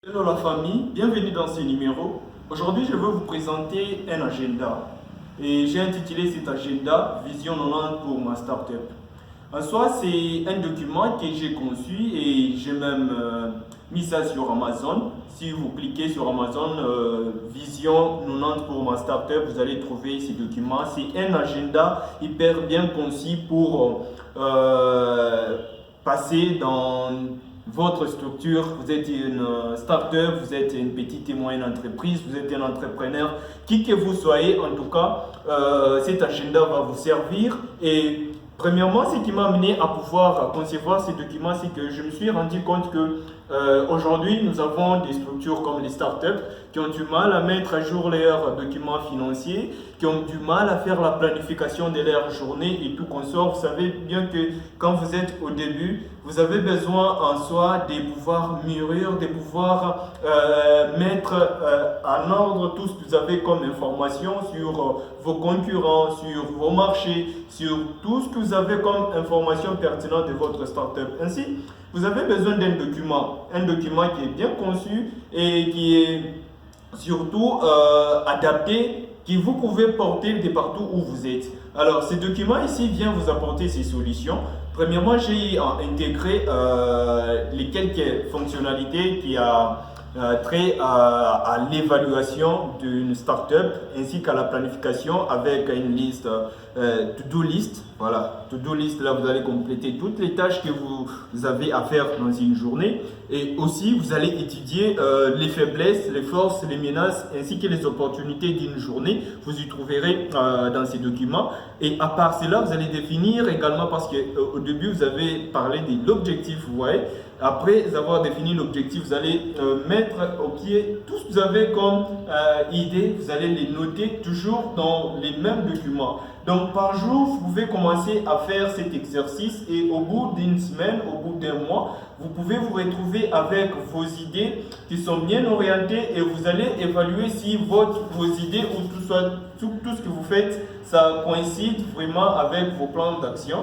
Hello la famille, bienvenue dans ce numéro. Aujourd'hui, je veux vous présenter un agenda et j'ai intitulé cet agenda Vision 90 pour ma startup. En soi, c'est un document que j'ai conçu et j'ai même mis ça sur Amazon. Si vous cliquez sur Amazon Vision 90 pour ma startup, vous allez trouver ces documents. C'est un agenda hyper bien conçu pour passer dans votre structure. Vous êtes une start-up, vous êtes une petite et moyenne entreprise, vous êtes un entrepreneur, qui que vous soyez, en tout cas, cet agenda va vous servir. Et premièrement, ce qui m'a amené à pouvoir concevoir ces documents, c'est que je me suis rendu compte que aujourd'hui, nous avons des structures comme les startups qui ont du mal à mettre à jour leurs documents financiers, qui ont du mal à faire la planification de leur journée et tout consort. Vous savez bien que quand vous êtes au début, vous avez besoin en soi de pouvoir mûrir, de pouvoir mettre en ordre tout ce que vous avez comme information sur vos concurrents, sur vos marchés, sur tout ce que vous avez comme information pertinente de votre startup. Ainsi, vous avez besoin d'un document qui est bien conçu et qui est surtout adapté, que vous pouvez porter de partout où vous êtes. Alors, ce document ici vient vous apporter ces solutions. Premièrement, j'ai intégré les quelques fonctionnalités qui a trait à l'évaluation d'une startup ainsi qu'à la planification avec une liste to-do list. Voilà, to-do list, là vous allez compléter toutes les tâches que vous avez à faire dans une journée et aussi vous allez étudier les faiblesses, les forces, les menaces ainsi que les opportunités d'une journée. Vous y trouverez dans ces documents et à part cela, vous allez définir également parce qu'au début vous avez parlé de l'objectif, vous voyez. Après avoir défini l'objectif, vous allez mettre au pied tout ce que vous avez comme idée, vous allez les noter toujours dans les mêmes documents. Donc par jour, vous pouvez commencer à faire cet exercice et au bout d'une semaine, au bout d'un mois, vous pouvez vous retrouver avec vos idées qui sont bien orientées et vous allez évaluer si vos idées ou tout ce que vous faites, ça coïncide vraiment avec vos plans d'action.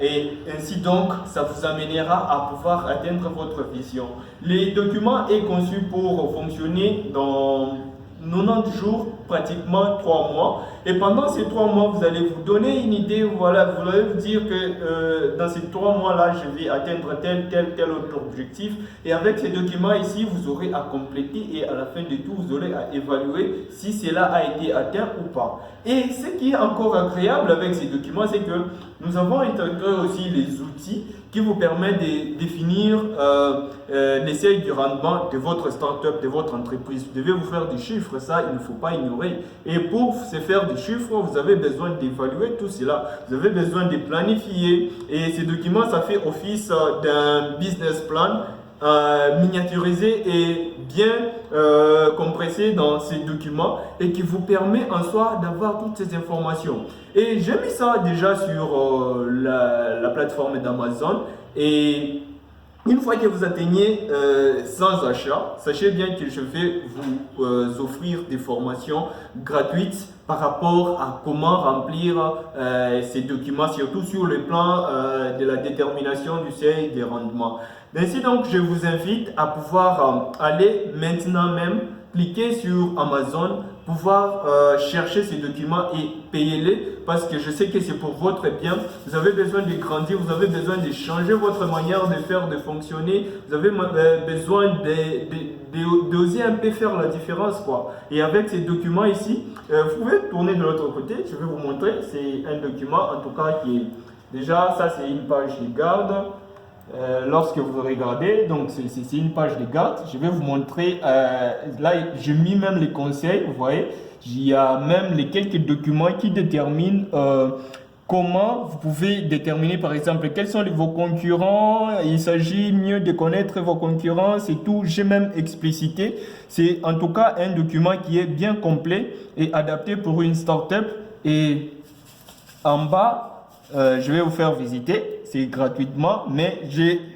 Et ainsi donc, ça vous amènera à pouvoir atteindre votre vision. Les documents est conçu pour fonctionner dans 90 jours, pratiquement 3 mois. Et pendant ces 3 mois, vous allez vous donner une idée, voilà, vous allez vous dire que dans ces 3 mois-là, je vais atteindre tel autre objectif. Et avec ces documents ici, vous aurez à compléter et à la fin de tout, vous aurez à évaluer si cela a été atteint ou pas. Et ce qui est encore agréable avec ces documents, c'est que nous avons intégré aussi les outils qui vous permettent de définir les seuils du rendement de votre startup, de votre entreprise. Vous devez vous faire des chiffres, ça il ne faut pas ignorer. Et pour se faire des chiffres, vous avez besoin d'évaluer tout cela. Vous avez besoin de planifier. Et ces documents, ça fait office d'un business plan miniaturisé et bien compressé dans ces documents et qui vous permet en soi d'avoir toutes ces informations. Et j'ai mis ça déjà sur la plateforme d'Amazon et une fois que vous atteignez 100 achats, sachez bien que je vais vous offrir des formations gratuites par rapport à comment remplir ces documents, surtout sur le plan de la détermination du seuil des rendements. Ainsi donc, je vous invite à pouvoir aller maintenant même, cliquer sur Amazon, pouvoir chercher ces documents et payer-les parce que je sais que c'est pour votre bien. Vous avez besoin de grandir, vous avez besoin de changer votre manière de faire, de fonctionner. Vous avez besoin d'oser un peu faire la différence, quoi. Et avec ces documents ici, vous pouvez tourner de l'autre côté. Je vais vous montrer. C'est un document, en tout cas, qui est déjà, ça c'est une page de garde. Lorsque vous regardez, donc c'est une page de garde, je vais vous montrer, là j'ai mis même les conseils, vous voyez, il y a même les quelques documents qui déterminent comment vous pouvez déterminer par exemple quels sont vos concurrents, il s'agit mieux de connaître vos concurrents, c'est tout, j'ai même explicité, c'est en tout cas un document qui est bien complet et adapté pour une startup et en bas, je vais vous faire visiter, c'est gratuitement, mais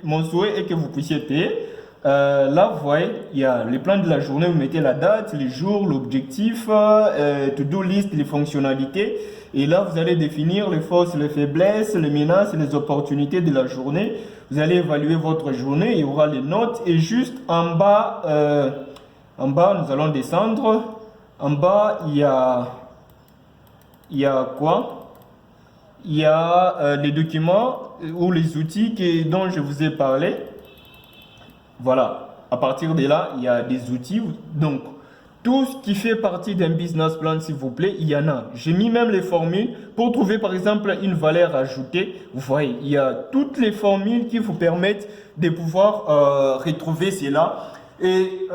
mon souhait est que vous puissiez payer. Là, vous voyez, il y a les plans de la journée, vous mettez la date, les jours, l'objectif, to-do list, les fonctionnalités. Et là, vous allez définir les forces, les faiblesses, les menaces et les opportunités de la journée. Vous allez évaluer votre journée, il y aura les notes. Et juste en bas, nous allons descendre. En bas, il y a quoi? Il y a les documents ou les outils dont je vous ai parlé. Voilà, à partir de là, il y a des outils. Donc, tout ce qui fait partie d'un business plan, s'il vous plaît, il y en a. J'ai mis même les formules pour trouver, par exemple, une valeur ajoutée. Vous voyez, il y a toutes les formules qui vous permettent de pouvoir retrouver cela. Et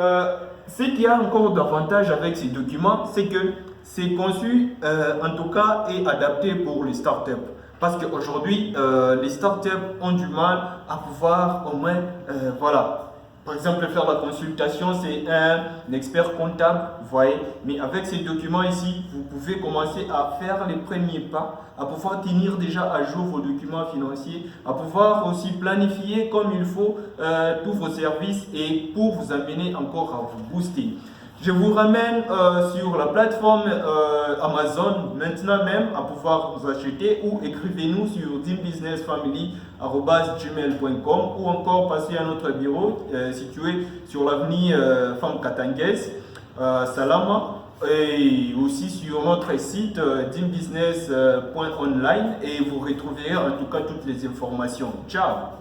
ce qu'il y a encore d'avantage avec ces documents, c'est que c'est conçu, en tout cas, et adapté pour les startups. Parce qu'aujourd'hui, les startups ont du mal à pouvoir au moins, voilà. Par exemple, faire la consultation, c'est un expert comptable, vous voyez. Mais avec ces documents ici, vous pouvez commencer à faire les premiers pas, à pouvoir tenir déjà à jour vos documents financiers, à pouvoir aussi planifier comme il faut tous vos services et pour vous amener encore à vous booster. Je vous ramène sur la plateforme Amazon maintenant même à pouvoir vous acheter ou écrivez-nous sur dimbusinessfamily@gmail.com ou encore passez à notre bureau situé sur l'avenue Femme Katanguès, Salama, et aussi sur notre site dimbusiness.online et vous retrouverez en tout cas toutes les informations. Ciao!